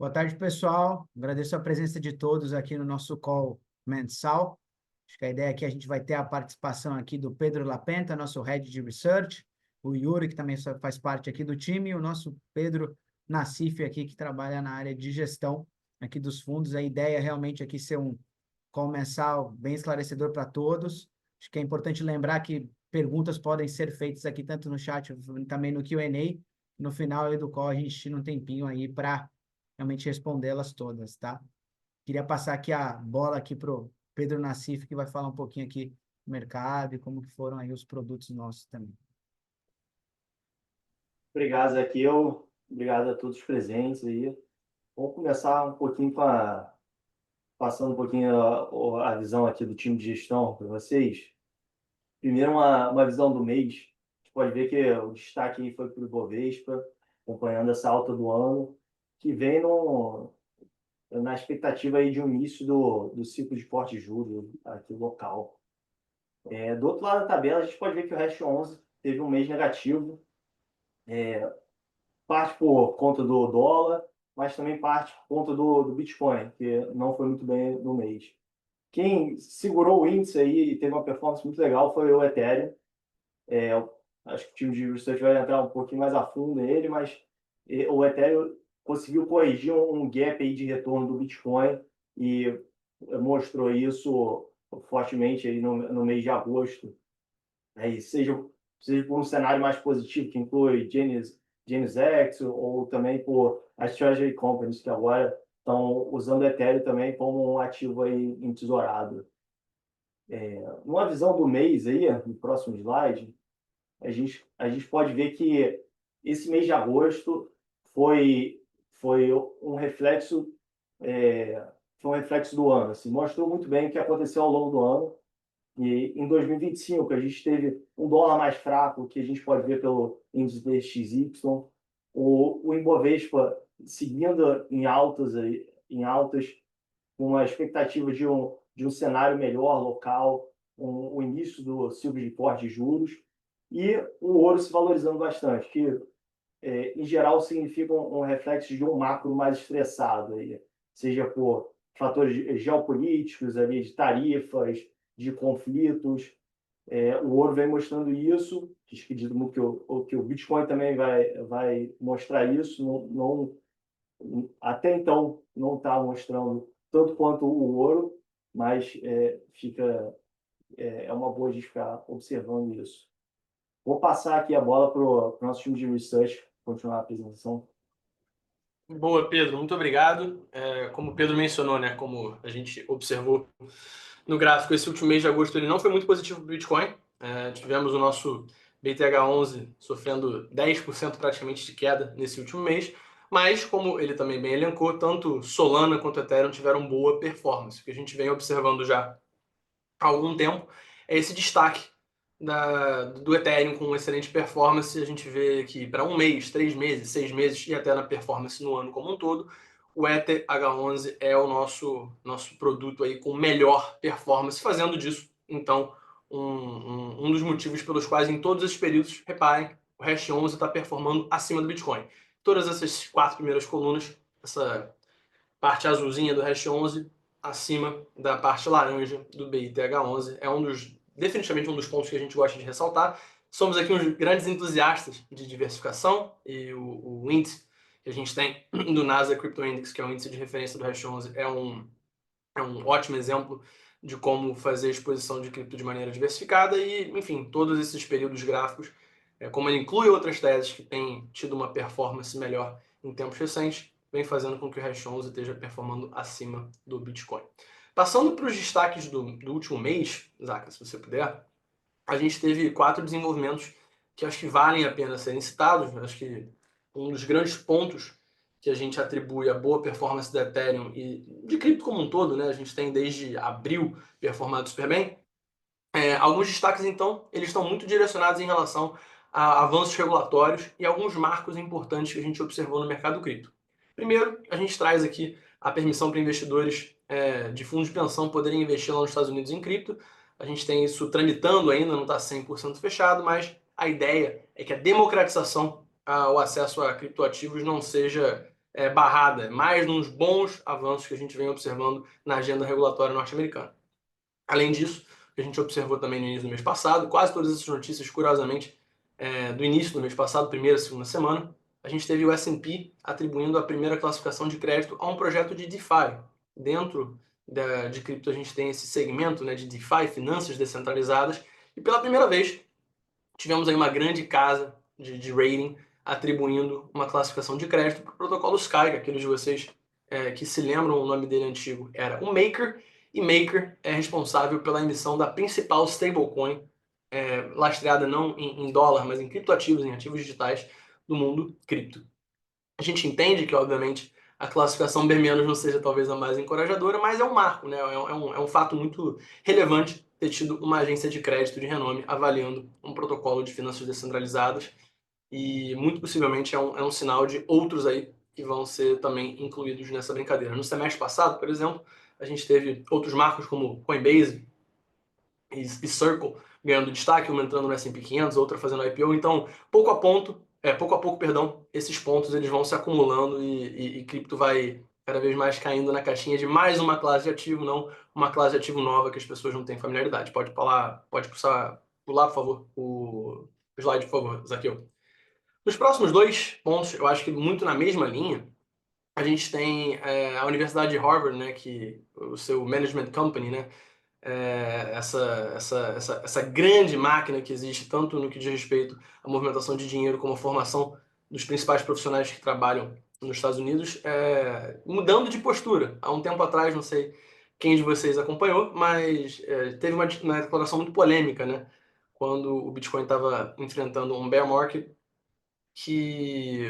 Boa tarde, pessoal. Agradeço a presença de todos aqui no nosso call mensal. Acho que a ideia aqui a gente vai ter a participação aqui do Pedro Lapenta, nosso Head de Research, o Yuri, que também faz parte aqui do time, e o nosso Pedro Nassif aqui, que trabalha na área de gestão aqui dos fundos. A ideia é realmente aqui ser um call mensal bem esclarecedor para todos. Acho que é importante lembrar que perguntas podem ser feitas aqui tanto no chat, também no Q&A. No final aí do call a gente tira um tempinho aí para realmente respondê-las todas, tá? Queria passar aqui a bola aqui para o Pedro Nassif, que vai falar um pouquinho aqui do mercado e como que foram aí os produtos nossos também. Obrigado, Zaqueu. Obrigado a todos os presentes aí. Vamos começar um pouquinho passando um pouquinho a visão aqui do time de gestão para vocês. Primeiro, uma visão do mês. A gente pode ver que o destaque aí foi para o Ibovespa, acompanhando essa alta do ano, que vem na expectativa aí de um início do ciclo de corte de juros aqui local. Do outro lado da tabela, a gente pode ver que o Hash 11 teve um mês negativo, parte por conta do dólar, mas também parte por conta do Bitcoin, que não foi muito bem no mês. Quem segurou o índice aí e teve uma performance muito legal foi o Ethereum. Acho que o time de research vai entrar um pouquinho mais a fundo nele, mas o Ethereum conseguiu corrigir um gap aí de retorno do Bitcoin e mostrou isso fortemente aí no mês de agosto. Aí, seja por um cenário mais positivo, que inclui GeneSX, ou também por as Treasury Companies, que agora estão usando o Ethereum também como um ativo aí entesourado. Numa visão do mês aí, no próximo slide, a gente pode ver que esse mês de agosto foi, foi um reflexo foi um reflexo do ano. Assim, mostrou muito bem o que aconteceu ao longo do ano. E em 2025, a gente teve um dólar mais fraco, que a gente pode ver pelo índice DXY, o Ibovespa seguindo em altas, com uma expectativa de um cenário melhor local, o início do ciclo de corte de juros, e o ouro se valorizando bastante, que em geral significa um reflexo de um macro mais estressado, aí, seja por fatores geopolíticos, ali, de tarifas, de conflitos. O ouro vem mostrando isso, acredito muito que o Bitcoin também vai mostrar isso. Até então não está mostrando tanto quanto o ouro, mas é uma boa a gente ficar observando isso. Vou passar aqui a bola para o nosso time de research continuar a apresentação. Boa, Pedro, muito obrigado. Como o Pedro mencionou, né, como a gente observou no gráfico, esse último mês de agosto ele não foi muito positivo para o Bitcoin. Tivemos o nosso BTH11 sofrendo 10% praticamente de queda nesse último mês, mas como ele também bem elencou, tanto Solana quanto Ethereum tiveram boa performance. O que a gente vem observando já há algum tempo é esse destaque do Ethereum com excelente performance. A gente vê que para um mês, 3 meses, 6 meses e até na performance no ano como um todo, o Ether H11 é o nosso produto aí com melhor performance, fazendo disso, então, um dos motivos pelos quais em todos esses períodos, reparem, o Hash 11 está performando acima do Bitcoin. Todas essas 4 primeiras colunas, essa parte azulzinha do Hash 11 acima da parte laranja do BITH11. Definitivamente um dos pontos que a gente gosta de ressaltar. Somos aqui uns grandes entusiastas de diversificação e o índice que a gente tem do Nasdaq Crypto Index, que é o índice de referência do Hash 11, é um ótimo exemplo de como fazer a exposição de cripto de maneira diversificada e, enfim, todos esses períodos gráficos, como ele inclui outras teses que têm tido uma performance melhor em tempos recentes, vem fazendo com que o Hash 11 esteja performando acima do Bitcoin. Passando para os destaques do último mês, Zaca, se você puder, a gente teve 4 desenvolvimentos que acho que valem a pena serem citados. Acho que um dos grandes pontos que a gente atribui a boa performance da Ethereum e de cripto como um todo, né? A gente tem desde abril performado super bem. Alguns destaques, então, eles estão muito direcionados em relação a avanços regulatórios e alguns marcos importantes que a gente observou no mercado cripto. Primeiro, a gente traz aqui a permissão para investidores de fundos de pensão poderem investir lá nos Estados Unidos em cripto. A gente tem isso tramitando ainda, não está 100% fechado, mas a ideia é que a democratização ao acesso a criptoativos não seja barrada, mais nos bons avanços que a gente vem observando na agenda regulatória norte-americana. Além disso, que a gente observou também no início do mês passado, quase todas essas notícias, curiosamente, do início do mês passado, primeira e segunda semana, a gente teve o S&P atribuindo a primeira classificação de crédito a um projeto de DeFi. Dentro de cripto a gente tem esse segmento, né, de DeFi, finanças descentralizadas, e pela primeira vez tivemos aí uma grande casa de rating atribuindo uma classificação de crédito para o protocolo Sky, que aqueles de vocês que se lembram o nome dele antigo era o Maker, e Maker é responsável pela emissão da principal stablecoin, lastreada não em dólar, mas em criptoativos, em ativos digitais do mundo cripto. A gente entende que, obviamente, a classificação B- não seja talvez a mais encorajadora, mas é um marco, né? É um fato muito relevante ter tido uma agência de crédito de renome avaliando um protocolo de finanças descentralizadas, e muito possivelmente é um sinal de outros aí que vão ser também incluídos nessa brincadeira. No semestre passado, por exemplo, a gente teve outros marcos como Coinbase e Circle ganhando destaque, uma entrando no S&P 500, outra fazendo IPO. Então, pouco a pouco, perdão, esses pontos eles vão se acumulando e cripto vai cada vez mais caindo na caixinha de mais uma classe de ativo, não uma classe de ativo nova que as pessoas não têm familiaridade. Pode pular, pular, por favor, o slide, por favor, Zaqueu. Nos próximos dois pontos, eu acho que muito na mesma linha, a gente tem a Universidade de Harvard, né, que o seu management company, né, essa grande máquina que existe tanto no que diz respeito à movimentação de dinheiro como à formação dos principais profissionais que trabalham nos Estados Unidos, mudando de postura. Há um tempo atrás, não sei quem de vocês acompanhou, mas teve uma declaração muito polêmica, né, quando o Bitcoin estava enfrentando um bear market, que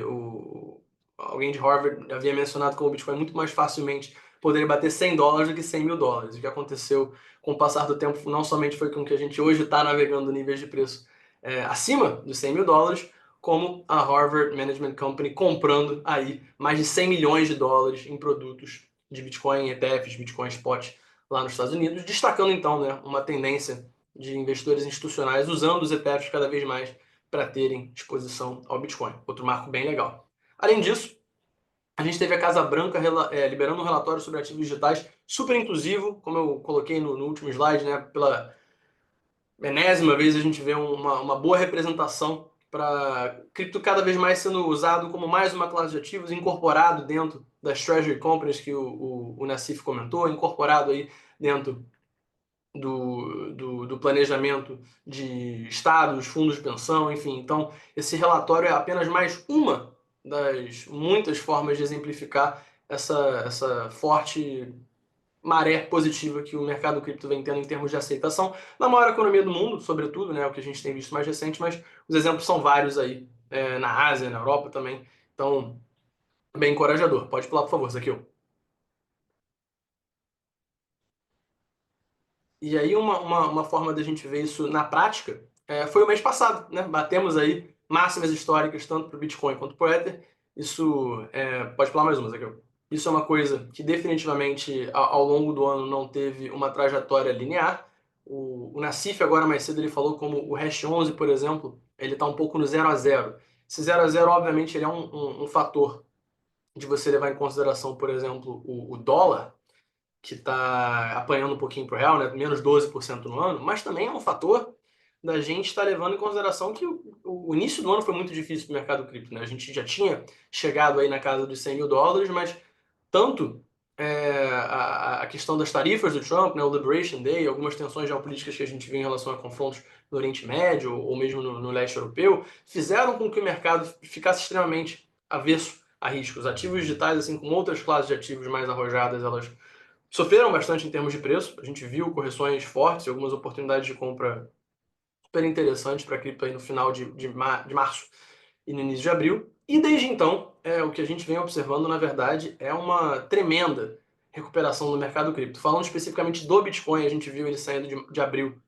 alguém de Harvard havia mencionado que o Bitcoin muito mais facilmente poderia bater $100 do que $100.000. O que aconteceu com o passar do tempo não somente foi com que a gente hoje está navegando níveis de preço acima dos $100.000, como a Harvard Management Company comprando aí mais de $100 milhões em produtos de Bitcoin, ETFs, Bitcoin Spot lá nos Estados Unidos, destacando então, né, uma tendência de investidores institucionais usando os ETFs cada vez mais para terem exposição ao Bitcoin. Outro marco bem legal. Além disso, a gente teve a Casa Branca liberando um relatório sobre ativos digitais super inclusivo, como eu coloquei no último slide, né? Pela enésima vez a gente vê uma boa representação para cripto cada vez mais sendo usado como mais uma classe de ativos, incorporado dentro das Treasury Companies que o Nassif comentou, incorporado aí dentro do planejamento de estados, fundos de pensão, enfim. Então, esse relatório é apenas mais uma das muitas formas de exemplificar essa forte maré positiva que o mercado cripto vem tendo em termos de aceitação na maior economia do mundo, sobretudo, né, o que a gente tem visto mais recente, mas os exemplos são vários aí, na Ásia, na Europa também. Então, bem encorajador. Pode pular, por favor, Zaqueu. E aí uma forma da gente ver isso na prática foi o mês passado, né? Batemos aí máximas históricas tanto para o Bitcoin quanto para o Ether. Isso pode falar mais uma, Zaqueu. Isso é uma coisa que definitivamente ao longo do ano não teve uma trajetória linear. O Nassif agora mais cedo ele falou como o Hash 11, por exemplo, ele está um pouco no 0 a 0. Esse 0 a 0 obviamente ele é um fator de você levar em consideração, por exemplo, o dólar, que está apanhando um pouquinho para o real, né? Menos 12% no ano, mas também é um fator da gente estar levando em consideração que o início do ano foi muito difícil para o mercado cripto, né? A gente já tinha chegado aí na casa dos $100.000, mas tanto a questão das tarifas do Trump, né, o Liberation Day, algumas tensões geopolíticas que a gente viu em relação a confrontos no Oriente Médio ou mesmo no leste europeu, fizeram com que o mercado ficasse extremamente avesso a riscos. Ativos digitais, assim como outras classes de ativos mais arrojadas, elas sofreram bastante em termos de preço. A gente viu correções fortes e algumas oportunidades de compra super interessantes para cripto aí no final de março e no início de abril. E desde então, o que a gente vem observando, na verdade, é uma tremenda recuperação do mercado cripto. Falando especificamente do Bitcoin, a gente viu ele saindo de abril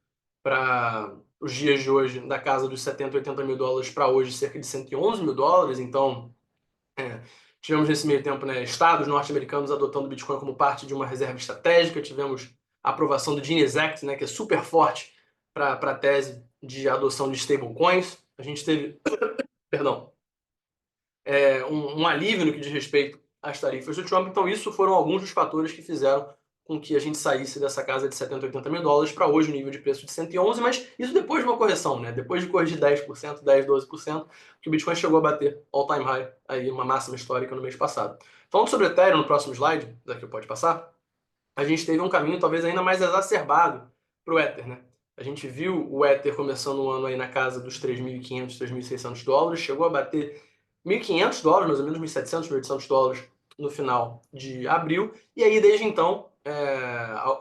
para os dias de hoje, da casa dos 70, 80 mil dólares para hoje, cerca de 111 mil dólares. Então, tivemos nesse meio tempo, né, estados norte-americanos adotando o Bitcoin como parte de uma reserva estratégica. Tivemos a aprovação do Genius Act, né, que é super forte para a tese de adoção de stablecoins. A gente teve, perdão, um alívio no que diz respeito as tarifas do Trump. Então, isso foram alguns dos fatores que fizeram com que a gente saísse dessa casa de 70, 80 mil dólares para hoje o nível de preço de 111, mas isso depois de uma correção, né? Depois de corrigir 10%, 10, 12%, que o Bitcoin chegou a bater all-time high, aí uma máxima histórica no mês passado. Falando sobre Ethereum no próximo slide, daqui pode passar, a gente teve um caminho talvez ainda mais exacerbado para o Ether, né? A gente viu o Ether começando o ano aí na casa dos 3.500, 3.600 dólares, chegou a bater 1.500 dólares, mais ou menos 1.700, 1.800 dólares no final de abril, e aí desde então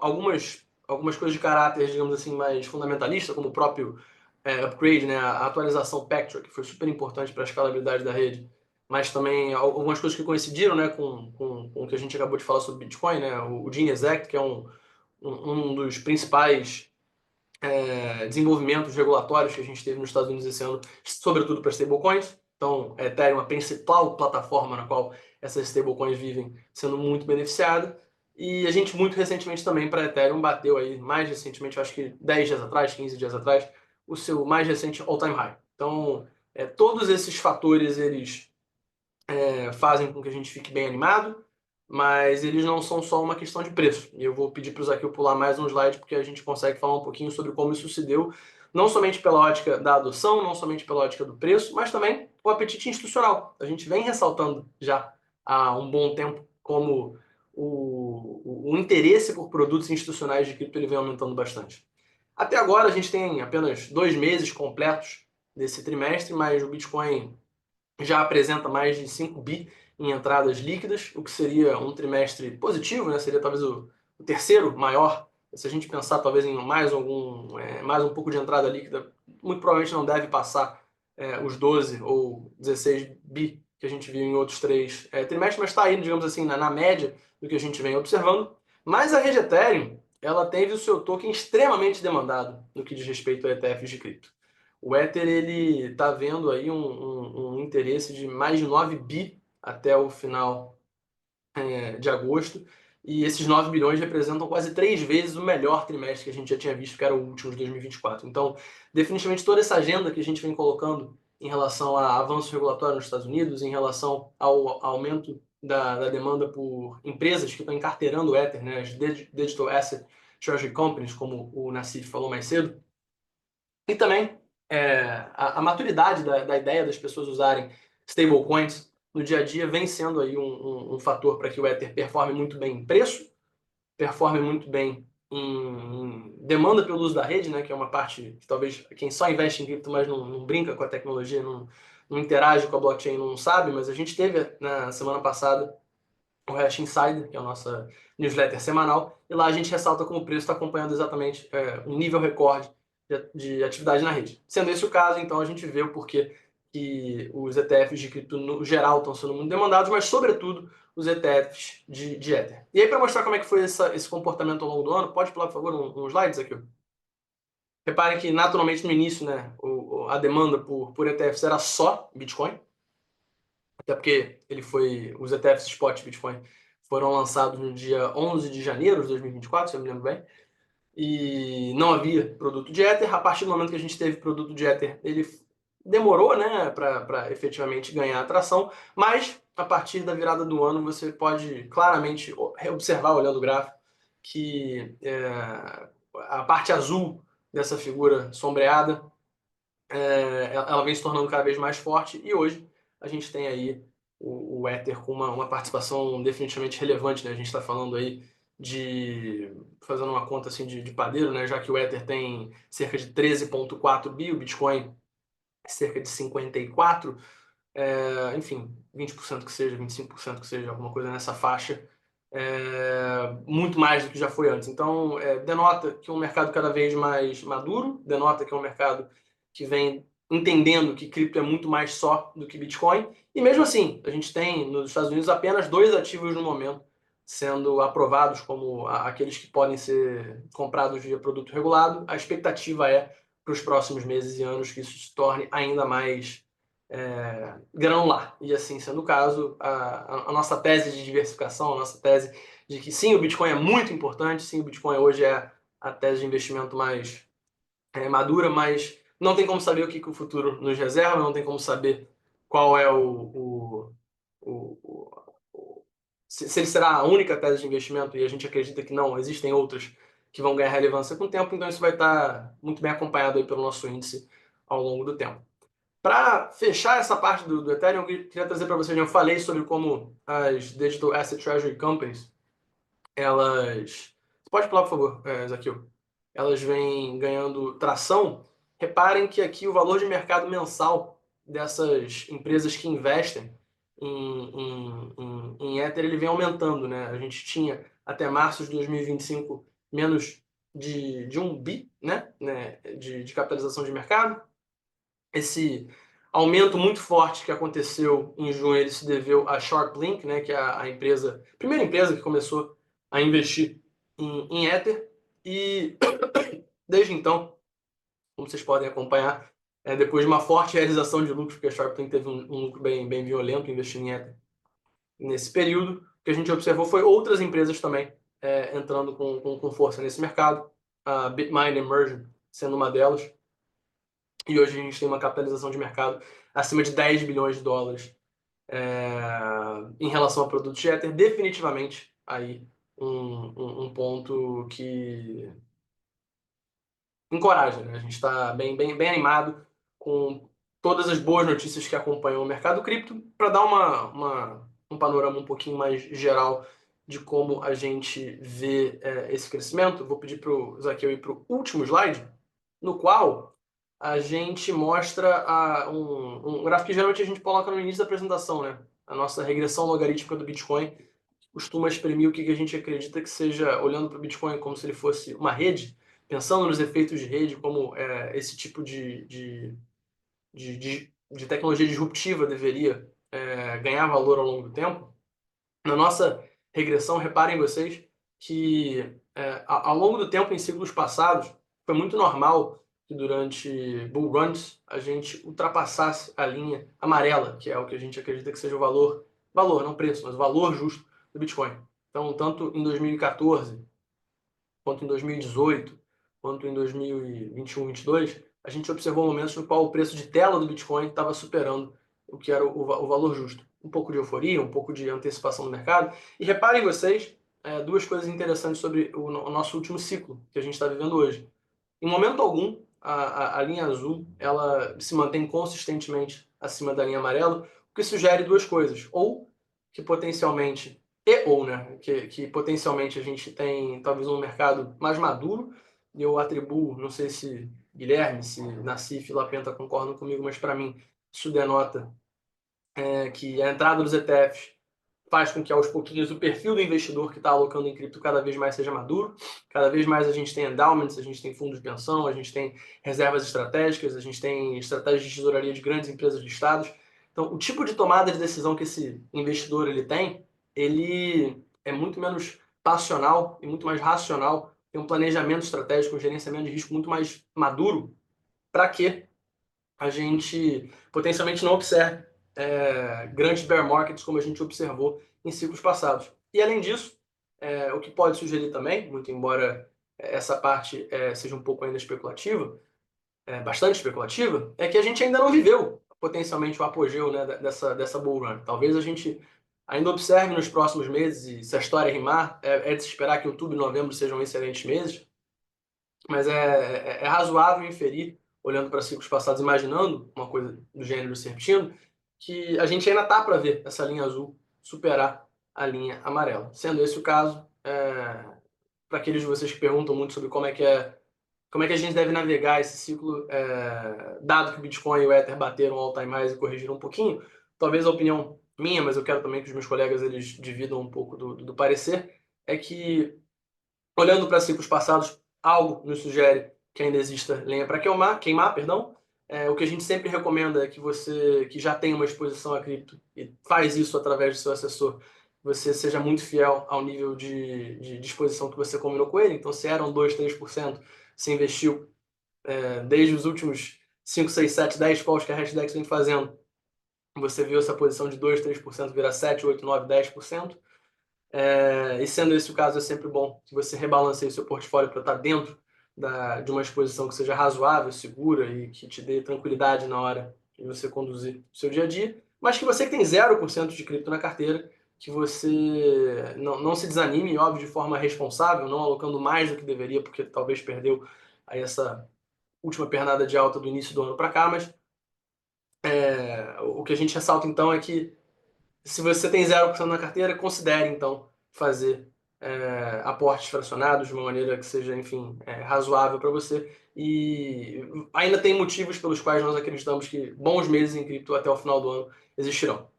algumas coisas de caráter, digamos assim, mais fundamentalista, como o próprio upgrade, né, a atualização Pectra, que foi super importante para a escalabilidade da rede, mas também algumas coisas que coincidiram, né, com o que a gente acabou de falar sobre Bitcoin, né, o Genius Act, que é um dos principais desenvolvimentos regulatórios que a gente teve nos Estados Unidos esse ano, sobretudo para stablecoins. Então, a Ethereum é a principal plataforma na qual essas stablecoins vivem, sendo muito beneficiada. E a gente, muito recentemente também, para a Ethereum, bateu aí, mais recentemente, acho que 10 dias atrás, 15 dias atrás, o seu mais recente all-time high. Então, todos esses fatores, eles fazem com que a gente fique bem animado, mas eles não são só uma questão de preço. E eu vou pedir para o Zaqueu pular mais um slide, porque a gente consegue falar um pouquinho sobre como isso se deu, não somente pela ótica da adoção, não somente pela ótica do preço, mas também o apetite institucional. A gente vem ressaltando já há um bom tempo como o interesse por produtos institucionais de cripto ele vem aumentando bastante. Até agora a gente tem apenas 2 meses completos desse trimestre, mas o Bitcoin já apresenta mais de 5 bi em entradas líquidas, o que seria um trimestre positivo, né? Seria talvez o terceiro maior. Se a gente pensar talvez em mais mais um pouco de entrada líquida, muito provavelmente não deve passar os 12 ou 16 bi que a gente viu em outros 3 trimestres, mas está aí, digamos assim, na média do que a gente vem observando. Mas a rede Ethereum, ela teve o seu token extremamente demandado no que diz respeito a ETFs de cripto. O Ether ele está vendo aí um interesse de mais de 9 bi até o final de agosto, e esses 9 bilhões representam quase 3 vezes o melhor trimestre que a gente já tinha visto, que era o último de 2024. Então, definitivamente toda essa agenda que a gente vem colocando em relação a avanço regulatório nos Estados Unidos, em relação ao aumento da demanda por empresas que estão encarteirando o Ether, né, as Digital Asset Treasury Companies, como o Nassif falou mais cedo, e também a maturidade da ideia das pessoas usarem stablecoins no dia a dia vem sendo aí um fator para que o Ether performe muito bem em preço, performe muito bem em demanda pelo uso da rede, né, que é uma parte que talvez quem só investe em cripto, mas não brinca com a tecnologia, não interage com a blockchain, não sabe, mas a gente teve na semana passada o Hash Insider, que é a nossa newsletter semanal, e lá a gente ressalta como o preço está acompanhando exatamente um nível recorde de atividade na rede. Sendo esse o caso, então a gente vê o porquê que os ETFs de cripto no geral estão sendo muito demandados, mas sobretudo os ETFs de Ether. E aí, para mostrar como é que foi esse comportamento ao longo do ano, pode pular, por favor, um slides aqui. Reparem que, naturalmente, no início, né, a demanda por ETFs era só Bitcoin, até porque os ETFs Spot Bitcoin foram lançados no dia 11 de janeiro de 2024, se eu me lembro bem, e não havia produto de Ether. A partir do momento que a gente teve produto de Ether, ele demorou, né, para efetivamente ganhar atração, mas a partir da virada do ano você pode claramente observar, olhando o gráfico, que a parte azul dessa figura sombreada ela vem se tornando cada vez mais forte, e hoje a gente tem aí o Ether com uma participação definitivamente relevante, né? A gente está falando aí fazendo uma conta assim de padeiro, né? Já que o Ether tem cerca de 13,4 bi, o Bitcoin cerca de 54, enfim, 20% que seja, 25% que seja, alguma coisa nessa faixa, muito mais do que já foi antes. Então, denota que é um mercado cada vez mais maduro, denota que é um mercado que vem entendendo que cripto é muito mais só do que Bitcoin, e mesmo assim, a gente tem nos Estados Unidos apenas 2 ativos no momento sendo aprovados como aqueles que podem ser comprados via produto regulado. A expectativa é, para os próximos meses e anos, que isso se torne ainda mais granular. E assim sendo o caso, a nossa tese de diversificação, a nossa tese de que sim, o Bitcoin é muito importante, sim, o Bitcoin hoje é a tese de investimento mais madura, mas não tem como saber o que o futuro nos reserva, não tem como saber qual é se ele será a única tese de investimento, e a gente acredita que não, existem outras que vão ganhar relevância com o tempo, então isso vai estar muito bem acompanhado aí pelo nosso índice ao longo do tempo. Para fechar essa parte do Ethereum, eu queria trazer para vocês, eu falei sobre como as Digital Asset Treasury Companies, elas... Pode pular, por favor, Zaqueu. Elas vêm ganhando tração. Reparem que aqui o valor de mercado mensal dessas empresas que investem em Ether, ele vem aumentando, né? A gente tinha até março de 2025 menos de 1 bi, né? de capitalização de mercado. Esse aumento muito forte que aconteceu em junho, ele se deveu a SharpLink, né? Que é a primeira empresa que começou a investir em Ether. E desde então, como vocês podem acompanhar, depois de uma forte realização de lucros, porque a SharpLink teve um lucro bem violento investindo em Ether nesse período, o que a gente observou foi outras empresas também entrando com força nesse mercado, a Bitmine Immersion sendo uma delas, e hoje a gente tem uma capitalização de mercado acima de 10 bilhões de dólares em relação a produtos de Ether, definitivamente aí um ponto que encoraja, né? A gente está bem animado com todas as boas notícias que acompanham o mercado cripto para dar um panorama um pouquinho mais geral de como a gente vê esse crescimento. Vou pedir para o Zaqueu ir para o último slide, no qual a gente mostra um gráfico que geralmente a gente coloca no início da apresentação, né? A nossa regressão logarítmica do Bitcoin costuma exprimir o que a gente acredita que seja, olhando para o Bitcoin como se ele fosse uma rede, pensando nos efeitos de rede, como esse tipo de tecnologia disruptiva deveria ganhar valor ao longo do tempo. Na nossa regressão, reparem vocês que ao longo do tempo, em ciclos passados, foi muito normal que durante bull runs a gente ultrapassasse a linha amarela, que é o que a gente acredita que seja o valor, não preço, mas o valor justo do Bitcoin. Então, tanto em 2014, quanto em 2018, quanto em 2021, 2022, a gente observou momentos no qual o preço de tela do Bitcoin estava superando o que era o valor justo. Um pouco de euforia, um pouco de antecipação do mercado. E reparem vocês duas coisas interessantes sobre o nosso último ciclo que a gente está vivendo hoje. Em momento algum, a linha azul ela se mantém consistentemente acima da linha amarela, o que sugere duas coisas. Ou que potencialmente né, que potencialmente a gente tem talvez um mercado mais maduro, e eu atribuo, não sei se Guilherme, se Nassif e Lapenta concordam comigo, mas para mim isso denota que a entrada dos ETFs faz com que aos pouquinhos o perfil do investidor que está alocando em cripto cada vez mais seja maduro, cada vez mais a gente tem endowments, a gente tem fundos de pensão, a gente tem reservas estratégicas, a gente tem estratégias de tesouraria de grandes empresas listadas. Então, o tipo de tomada de decisão que esse investidor ele é muito menos passional e muito mais racional, tem um planejamento estratégico, um gerenciamento de risco muito mais maduro, para que a gente potencialmente não observe grandes bear markets como a gente observou em ciclos passados. E além disso, o que pode sugerir também, muito embora essa parte seja um pouco ainda especulativa, bastante especulativa, é que a gente ainda não viveu potencialmente o apogeu, né, dessa bull run. Talvez a gente ainda observe nos próximos meses, e se a história rimar, é de se esperar que outubro e novembro sejam excelentes meses, mas é razoável inferir, olhando para ciclos passados, imaginando uma coisa do gênero se repetindo, que a gente ainda está para ver essa linha azul superar a linha amarela. Sendo esse o caso, para aqueles de vocês que perguntam muito sobre como é que a gente deve navegar esse ciclo, dado que o Bitcoin e o Ether bateram all-time highs e corrigiram um pouquinho, talvez a opinião minha, mas eu quero também que os meus colegas eles dividam um pouco do parecer, é que, olhando para ciclos passados, algo nos sugere que ainda exista lenha para queimar, perdão. O que a gente sempre recomenda é que você, que já tem uma exposição a cripto e faz isso através do seu assessor, você seja muito fiel ao nível de disposição que você combinou com ele. Então, se eram 2, 3%, você investiu desde os últimos 5, 6, 7, 10 calls que a Hashdex vem fazendo, você viu essa posição de 2, 3% virar 7, 8, 9, 10%. E sendo esse o caso, é sempre bom que você rebalanceie o seu portfólio para estar dentro de uma exposição que seja razoável, segura e que te dê tranquilidade na hora de você conduzir o seu dia a dia, mas que você que tem 0% de cripto na carteira, que você não se desanime, óbvio, de forma responsável, não alocando mais do que deveria, porque talvez perdeu aí essa última pernada de alta do início do ano para cá, mas o que a gente ressalta então é que se você tem 0% na carteira, considere então fazer aportes fracionados de uma maneira que seja, enfim, razoável para você. E ainda tem motivos pelos quais nós acreditamos que bons meses em cripto até o final do ano existirão.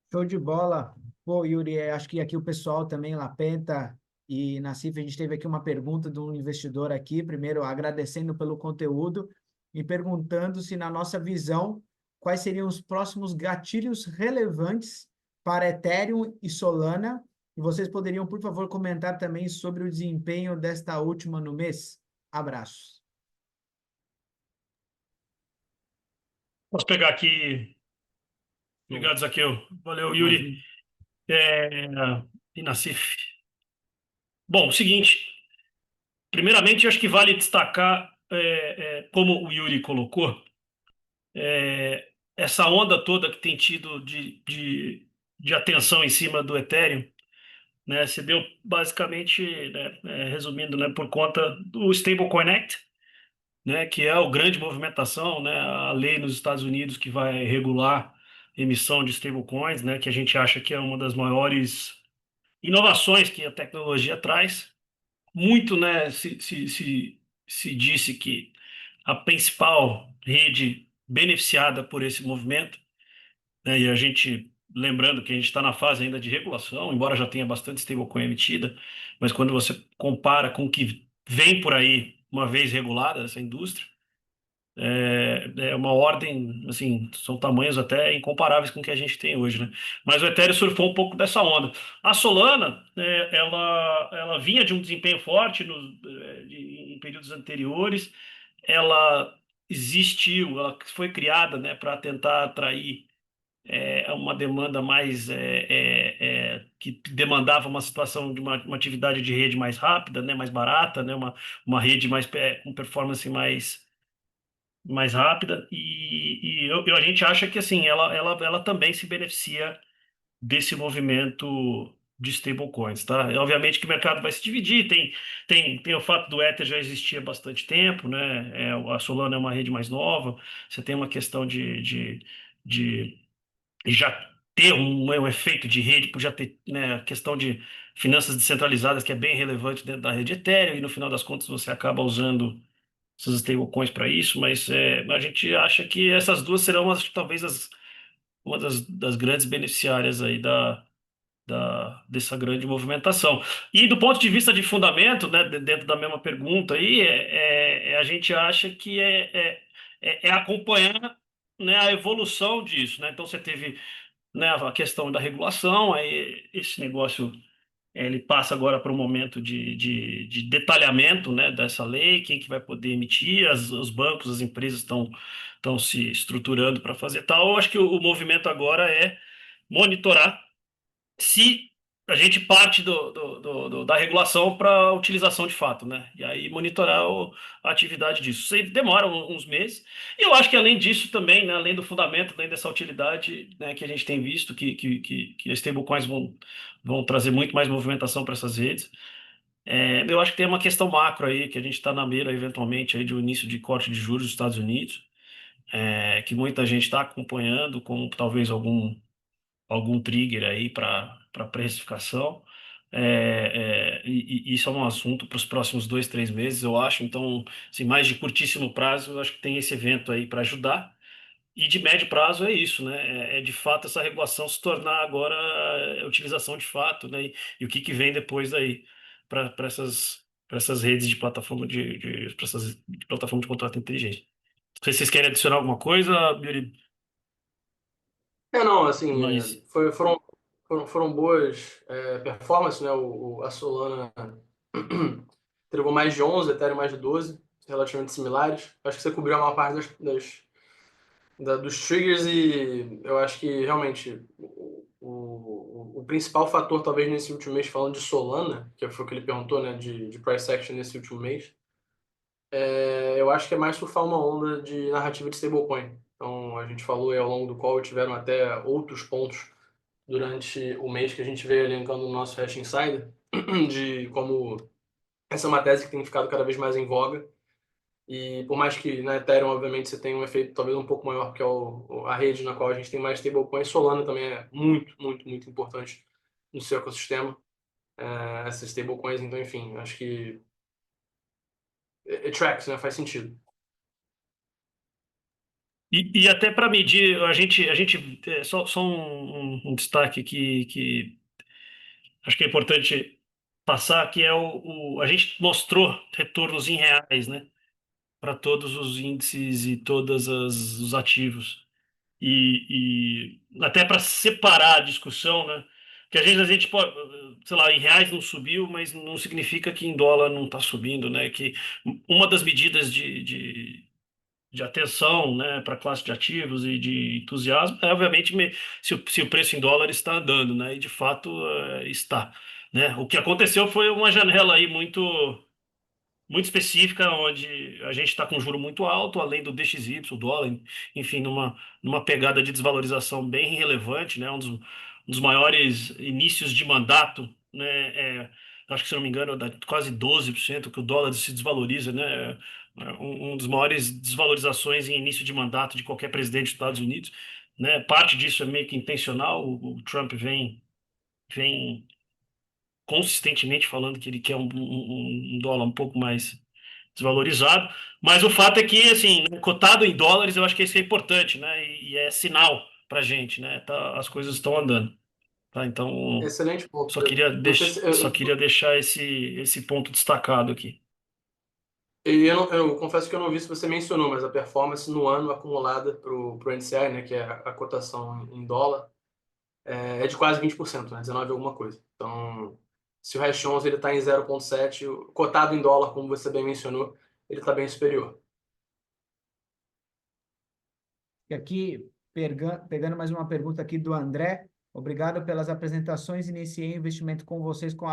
Show de bola. Pô, Yuri, acho que aqui o pessoal também, Lapenta e Nassif, a gente teve aqui uma pergunta de um investidor aqui, primeiro agradecendo pelo conteúdo e perguntando se, na nossa visão, quais seriam os próximos gatilhos relevantes para Ethereum e Solana. E vocês poderiam, por favor, comentar também sobre o desempenho desta última no mês. Abraços. Posso pegar aqui. Obrigado, Zaqueu. Valeu, Yuri. Imagina. E Nassif. Bom, o seguinte. Primeiramente, acho que vale destacar, como o Yuri colocou, essa onda toda que tem tido de atenção em cima do Ethereum, né, se deu basicamente, né, resumindo, né, por conta do Stablecoin Act, né, que é a grande movimentação, né, a lei nos Estados Unidos que vai regular a emissão de stablecoins, né, que a gente acha que é uma das maiores inovações que a tecnologia traz. Muito, né, se disse que a principal rede beneficiada por esse movimento, né, e a gente, lembrando que a gente está na fase ainda de regulação, embora já tenha bastante stablecoin emitida, mas quando você compara com o que vem por aí, uma vez regulada essa indústria, é uma ordem, assim, são tamanhos até incomparáveis com o que a gente tem hoje, né? Mas o Ethereum surfou um pouco dessa onda. A Solana, ela vinha de um desempenho forte em períodos anteriores, ela existiu, ela foi criada, né, para tentar atrair uma demanda mais que demandava uma situação de uma atividade de rede mais rápida, né, mais barata, né, uma rede mais com performance mais rápida a gente acha que assim ela também se beneficia desse movimento de stablecoins, tá? Obviamente que o mercado vai se dividir, tem o fato do Ether já existir há bastante tempo, né? A Solana é uma rede mais nova, você tem uma questão de já ter um efeito de rede, por já ter, né, a questão de finanças descentralizadas que é bem relevante dentro da rede Ethereum e no final das contas você acaba usando essas stablecoins para isso, mas a gente acha que essas duas serão talvez uma das grandes beneficiárias aí dessa grande movimentação. E do ponto de vista de fundamento, né, dentro da mesma pergunta aí, a gente acha que é acompanhar, né, a evolução disso, né? Então você teve, né, a questão da regulação, aí esse negócio ele passa agora para um momento de detalhamento, né, dessa lei, quem que vai poder emitir, os bancos, as empresas estão se estruturando para fazer tal. Eu acho que o movimento agora é monitorar se a gente parte da regulação para a utilização de fato, né? E aí monitorar a atividade disso. Isso aí demora uns meses. E eu acho que além disso também, né, além do fundamento, além dessa utilidade, né, que a gente tem visto, que as stablecoins vão trazer muito mais movimentação para essas redes. Eu acho que tem uma questão macro aí, que a gente está na beira, eventualmente, aí, de um início de corte de juros dos Estados Unidos, que muita gente está acompanhando, com talvez algum trigger aí para precificação. E isso é um assunto para os próximos 2, 3 meses, eu acho. Então, assim, mais de curtíssimo prazo, eu acho que tem esse evento aí para ajudar. E de médio prazo é isso, né? É de fato essa regulação se tornar agora utilização de fato, né? E o que vem depois daí para essas redes de plataforma pra essas de plataforma de contrato inteligente. Não sei se vocês querem adicionar alguma coisa, Yuri, Não, assim, mas foram boas performances, né? A Solana entregou mais de 11, Ethereum mais de 12, relativamente similares. Acho que você cobriu a maior parte dos triggers e eu acho que realmente o principal fator, talvez nesse último mês, falando de Solana, que foi o que ele perguntou, né, de price action nesse último mês, eu acho que é mais surfar uma onda de narrativa de stablecoin. Então, a gente falou aí ao longo do call, tiveram até outros pontos durante o mês que a gente veio elencando no nosso Hash Insider, de como essa é uma tese que tem ficado cada vez mais em voga. E por mais que na Ethereum, obviamente, você tenha um efeito talvez um pouco maior, porque é a rede na qual a gente tem mais stablecoins, Solana também é muito, muito, muito importante no seu ecossistema, essas stablecoins. Então, enfim, acho que it tracks, né? Faz sentido. E até para medir, a gente só um destaque que acho que é importante passar, que é a gente mostrou retornos em reais, né, para todos os índices e todos os ativos. E até para separar a discussão, né? Que às vezes a gente pode, sei lá, em reais não subiu, mas não significa que em dólar não está subindo, né? Que uma das medidas de atenção, né, para a classe de ativos e de entusiasmo é, obviamente, se o preço em dólar está andando, né? E de fato está, né? O que aconteceu foi uma janela aí muito específica, onde a gente está com juro muito alto, além do DXY, o dólar, enfim, numa pegada de desvalorização bem relevante, né? Um dos maiores inícios de mandato, né? Acho que, se não me engano, dá quase 12% que o dólar se desvaloriza, né? Um dos maiores desvalorizações em início de mandato de qualquer presidente dos Estados Unidos, né? Parte disso é meio que intencional. O Trump vem consistentemente falando que ele quer um dólar um pouco mais desvalorizado, mas o fato é que, assim, né, cotado em dólares, eu acho que isso é importante, né? E é sinal para gente, né? Tá, as coisas estão andando, tá? Então, Excelente ponto, só Pedro. queria, Não sei se, só queria deixar esse ponto destacado aqui. eu confesso que eu não vi se você mencionou, mas a performance no ano acumulada para o NCI, né, que é a cotação em dólar, é de quase 20%, né, 19 alguma coisa. Então, se o Hash 11 está em 0,7, cotado em dólar, como você bem mencionou, ele está bem superior. E aqui, pegando mais uma pergunta aqui do André. Obrigado pelas apresentações. Iniciei investimento com vocês com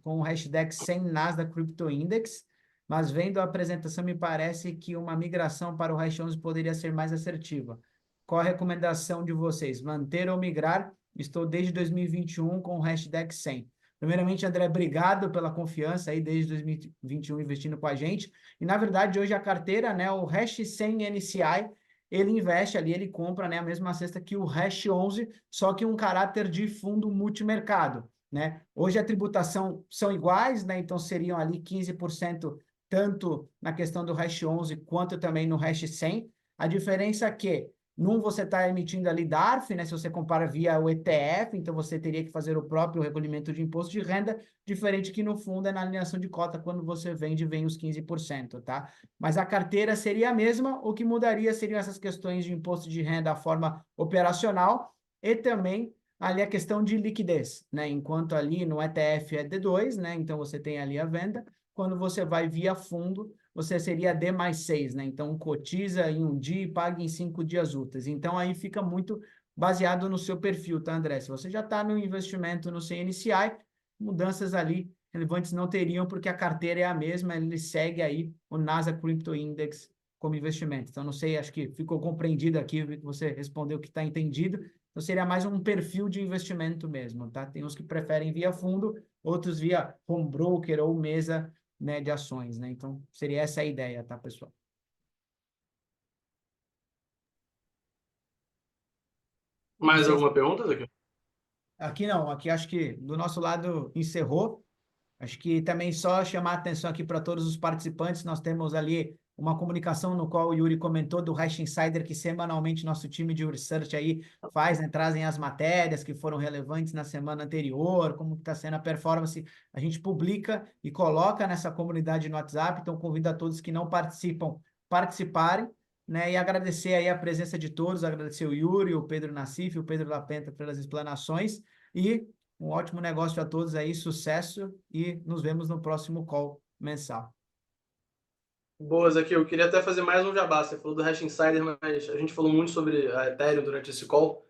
o Hashdex sem Nasdaq Crypto Index, mas vendo a apresentação, me parece que uma migração para o Hash 11 poderia ser mais assertiva. Qual a recomendação de vocês? Manter ou migrar? Estou desde 2021 com o Hashdex 100. Primeiramente, André, obrigado pela confiança aí desde 2021 investindo com a gente. E, na verdade, hoje a carteira, né, o Hash 100 NCI, ele investe ali, ele compra, né, a mesma cesta que o Hash 11, só que um caráter de fundo multimercado, né? Hoje a tributação são iguais, né? Então seriam ali 15% tanto na questão do Hash 11 quanto também no Hash 100. A diferença é que num você está emitindo ali DARF, né? Se você compara via o ETF, então você teria que fazer o próprio recolhimento de imposto de renda, diferente que no fundo é na alienação de cota, quando você vende, vem os 15%, tá? Mas a carteira seria a mesma, o que mudaria seriam essas questões de imposto de renda, a forma operacional e também ali a questão de liquidez, né? Enquanto ali no ETF é D2, né? Então você tem ali a venda, quando você vai via fundo, você seria D mais 6, né? Então cotiza em um dia e paga em 5 dias úteis. Então aí fica muito baseado no seu perfil, tá, André? Se você já está no investimento no CNCI, mudanças ali relevantes não teriam, porque a carteira é a mesma, ele segue aí o Nasdaq Crypto Index como investimento. Então, não sei, acho que ficou compreendido aqui, você respondeu que está entendido. Então, seria mais um perfil de investimento mesmo, tá? Tem uns que preferem via fundo, outros via home broker ou mesa, né, de ações, né? Então, seria essa a ideia, tá, pessoal? Mais alguma pergunta, Zé? Aqui não, aqui acho que do nosso lado encerrou. Acho que também só chamar a atenção aqui para todos os participantes, nós temos ali uma comunicação no qual o Yuri comentou do Hash Insider, que semanalmente nosso time de research aí faz, né, trazem as matérias que foram relevantes na semana anterior, como está sendo a performance, a gente publica e coloca nessa comunidade no WhatsApp, então convido a todos que não participam, participarem, né, e agradecer aí a presença de todos, agradecer o Yuri, o Pedro Nassif, o Pedro Lapenta pelas explanações, e um ótimo negócio a todos aí, sucesso e nos vemos no próximo call mensal. Boas aqui, eu queria até fazer mais um jabá. Você falou do Hash Insider, mas a gente falou muito sobre a Ethereum durante esse call.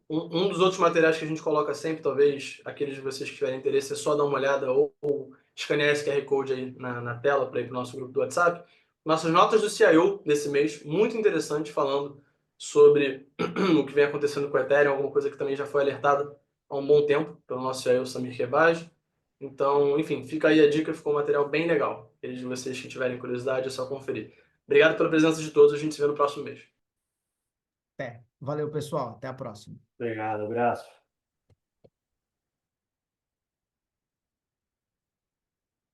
Um dos outros materiais que a gente coloca sempre, talvez aqueles de vocês que tiverem interesse, é só dar uma olhada ou escanear esse QR Code aí na tela para ir para o nosso grupo do WhatsApp. nossas notas do CIO desse mês, muito interessante, falando sobre o que vem acontecendo com o Ethereum, alguma coisa que também já foi alertada há um bom tempo pelo nosso CIO Samir Kebaj. Então, enfim, fica aí a dica, ficou um material bem legal. Aqueles de vocês que tiverem curiosidade, é só conferir. Obrigado pela presença de todos, a gente se vê no próximo mês. Valeu, pessoal. Até a próxima. Obrigado, abraço.